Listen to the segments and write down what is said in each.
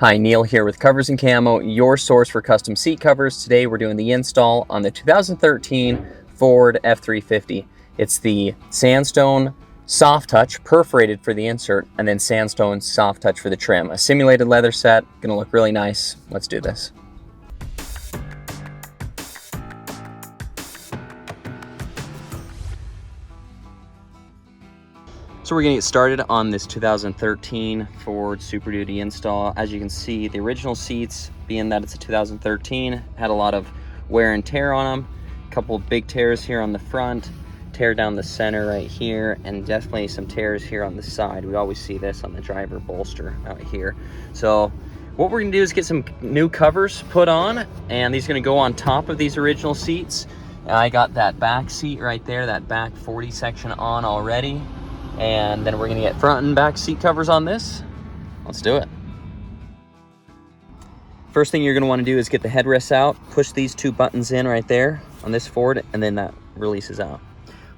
Hi, Neil here with Covers Camo, your source for custom seat covers. Today we're doing the install on the 2013 Ford F-350. It's the Sandstone SofTouch, perforated for the insert, and then Sandstone SofTouch for the trim. A simulated leather set, gonna look really nice. Let's do this. So we're gonna get started on this 2013 Ford Super Duty install. As you can see, the original seats, being that it's a 2013, had a lot of wear and tear on them. A couple of big tears here on the front, tear down the center right here, and definitely some tears here on the side. We always see this on the driver bolster out here. So what we're gonna do is get some new covers put on, and these are gonna go on top of these original seats. I got that back seat right there, that back 40 section on already. And then we're gonna get front and back seat covers on this. Let's do it. First thing you're gonna wanna do is get the headrests out, push these two buttons in right there on this Ford, and then that releases out.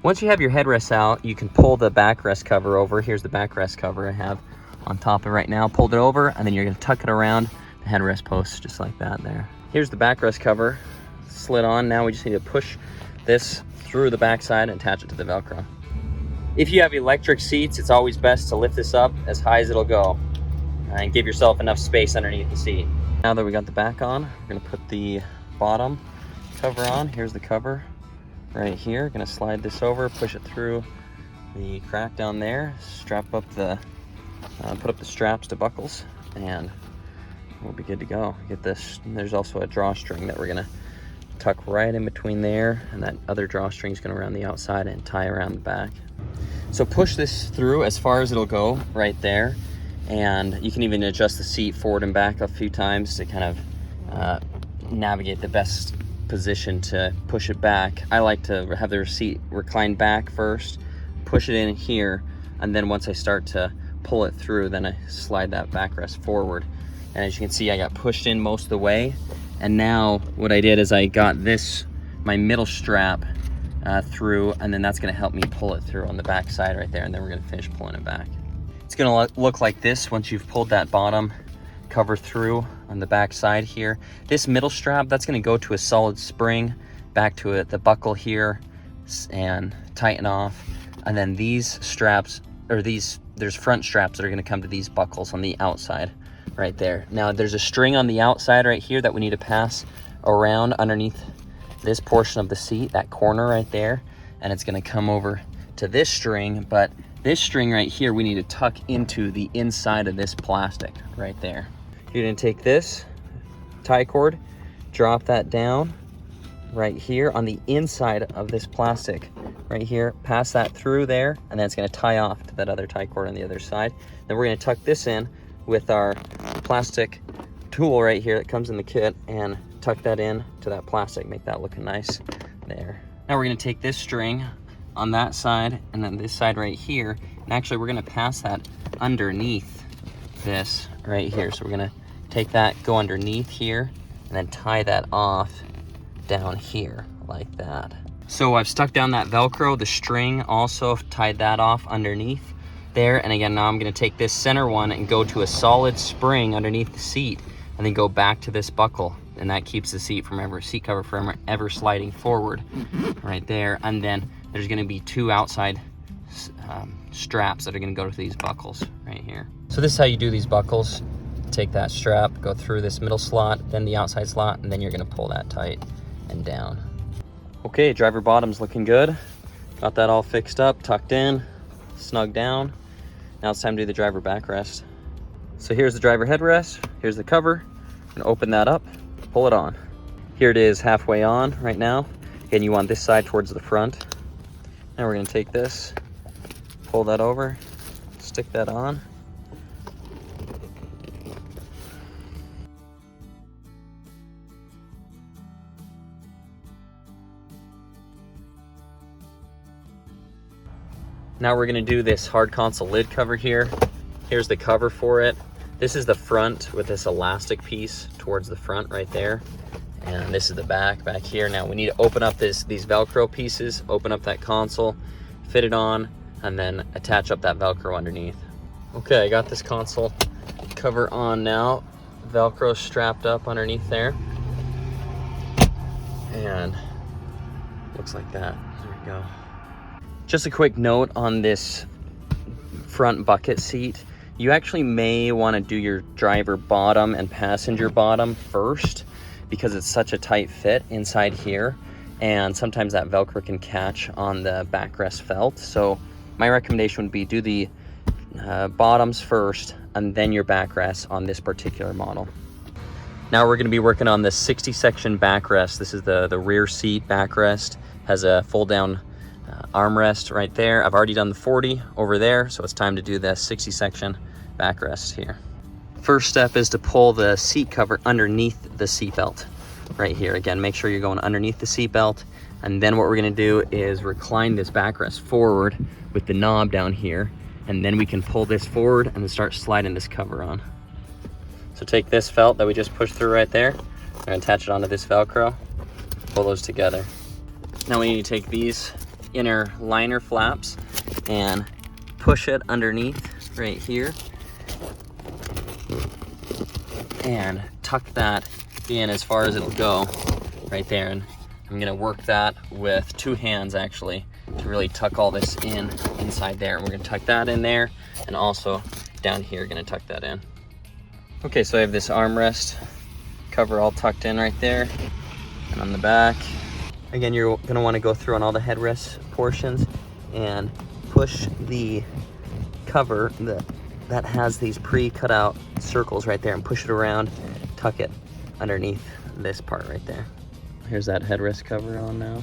Once you have your headrests out, you can pull the backrest cover over. Here's the backrest cover I have on top of it right now. Pulled it over, and then you're gonna tuck it around the headrest post just like that there. Here's the backrest cover slid on. Now we just need to push this through the backside and attach it to the Velcro. If you have electric seats, it's always best to lift this up as high as it'll go and give yourself enough space underneath the seat. Now that we got the back on, we're gonna put the bottom cover on. Here's the cover right here. Gonna slide this over, push it through the crack down there, strap up the, put up the straps to buckles, and we'll be good to go. Get this, there's also a drawstring that we're gonna tuck right in between there, and that other drawstring is gonna run the outside and tie around the back. So push this through as far as it'll go right there, and you can even adjust the seat forward and back a few times to kind of navigate the best position to push it back. I like to have the seat reclined back first, push it in here, and then once I start to pull it through, then I slide that backrest forward. And as you can see, I got pushed in most of the way, and now what I did is I got this, my middle strap through, and then that's going to help me pull it through on the back side right there, and then we're going to finish pulling it back. It's going to look like this once you've pulled that bottom cover through on the back side here. This middle strap, that's going to go to a solid spring back to it, the buckle here, and tighten off. And then these straps, or there's front straps that are going to come to these buckles on the outside right there. Now there's a string on the outside right here that we need to pass around underneath this portion of the seat, that corner right there, and it's going to come over to this string. But this string right here we need to tuck into the inside of this plastic right there. You're going to take this tie cord, drop that down right here on the inside of this plastic right here, pass that through there, and then it's going to tie off to that other tie cord on the other side. Then we're going to tuck this in with our plastic tool right here that comes in the kit and tuck that in to that plastic, make that look nice there. Now we're going to take this string on that side and then this side right here, and actually we're going to pass that underneath this right here. So we're going to take that, go underneath here, and then tie that off down here like that. So I've stuck down that Velcro, the string also tied that off underneath there. And again, now I'm going to take this center one and go to a solid spring underneath the seat, and then go back to this buckle, and that keeps the seat cover from ever sliding forward right there. And then there's going to be two outside straps that are going to go to these buckles right here. So this is how you do these buckles. Take that strap, go through this middle slot, then the outside slot, and then you're going to pull that tight and down. Okay, driver bottom's looking good. Got that all fixed up, tucked in, snug down. Now it's time to do the driver backrest. So here's the driver headrest, here's the cover. I'm gonna open that up, pull it on. Here it is halfway on right now. Again, you want this side towards the front. Now we're gonna take this, pull that over, stick that on. Now we're gonna do this hard console lid cover here. Here's the cover for it. This is the front with this elastic piece towards the front right there. And this is the back here. Now we need to open up these Velcro pieces, open up that console, fit it on, and then attach up that Velcro underneath. Okay, I got this console cover on now. Velcro strapped up underneath there. And looks like that. There we go. Just a quick note on this front bucket seat. You actually may want to do your driver bottom and passenger bottom first because it's such a tight fit inside here. And sometimes that Velcro can catch on the backrest felt. So my recommendation would be do the bottoms first and then your backrest on this particular model. Now we're going to be working on the 60 section backrest. This is the rear seat backrest. Has a fold down armrest right there. I've already done the 40 over there, so it's time to do the 60 section backrest here. First step is to pull the seat cover underneath the seat belt right here. Again, make sure you're going underneath the seat belt, and then what we're going to do is recline this backrest forward with the knob down here, and then we can pull this forward and then start sliding this cover on. So take this felt that we just pushed through right there and attach it onto this Velcro, pull those together. Now we need to take these inner liner flaps and push it underneath right here and tuck that in as far as it'll go right there. And I'm gonna work that with two hands actually to really tuck all this in inside there. We're gonna tuck that in there, and also down here gonna tuck that in. Okay, so I have this armrest cover all tucked in right there, and on the back. Again, you're gonna wanna go through on all the headrest portions and push the cover that has these pre-cut out circles right there, and push it around, tuck it underneath this part right there. Here's that headrest cover on now.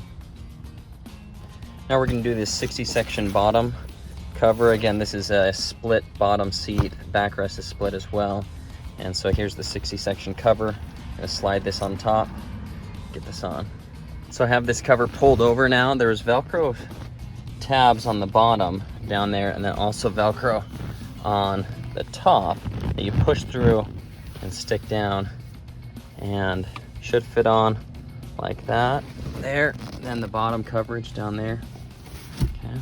Now we're gonna do this 60 section bottom cover. Again, this is a split bottom seat, backrest is split as well. And so here's the 60 section cover. I'm gonna slide this on top, get this on. So I have this cover pulled over now. There's Velcro tabs on the bottom down there, and then also Velcro on the top that you push through and stick down, and should fit on like that there. Then the bottom coverage down there. Okay.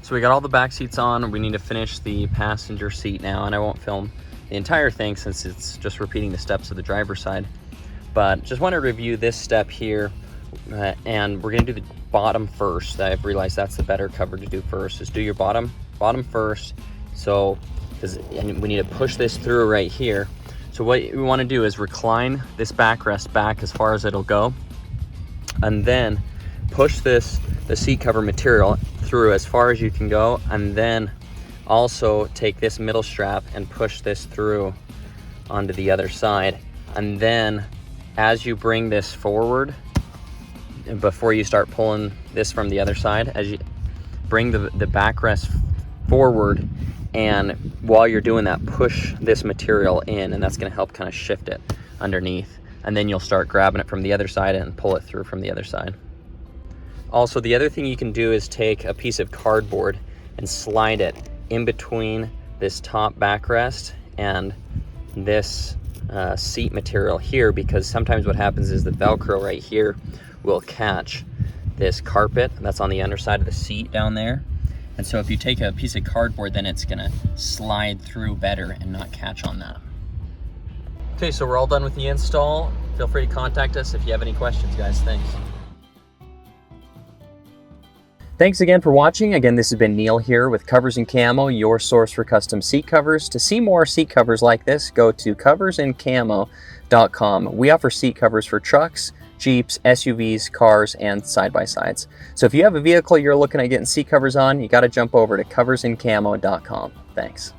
So we got all the back seats on. We need to finish the passenger seat now, and I won't film the entire thing since it's just repeating the steps of the driver's side. But just want to review this step here, and we're going to do the bottom first. I've realized that's the better cover to do first, is do your bottom first. So, because we need to push this through right here. So what we want to do is recline this backrest back as far as it'll go, and then push the seat cover material through as far as you can go, and then also take this middle strap and push this through onto the other side. And then as you bring this forward, and before you start pulling this from the other side, as you bring the backrest forward, and while you're doing that, push this material in, and that's going to help kind of shift it underneath. And then you'll start grabbing it from the other side and pull it through from the other side. Also, the other thing you can do is take a piece of cardboard and slide it in between this top backrest and this seat material here, because sometimes what happens is the Velcro right here will catch this carpet that's on the underside of the seat down there. And so if you take a piece of cardboard, then it's gonna slide through better and not catch on that. Okay, so we're all done with the install. Feel free to contact us if you have any questions, guys. Thanks. Thanks again for watching. Again, this has been Neil here with Covers Camo, your source for custom seat covers. To see more seat covers like this, go to coversandcamo.com. We offer seat covers for trucks, Jeeps, SUVs, cars, and side-by-sides. So if you have a vehicle you're looking at getting seat covers on, you got to jump over to coversandcamo.com. Thanks.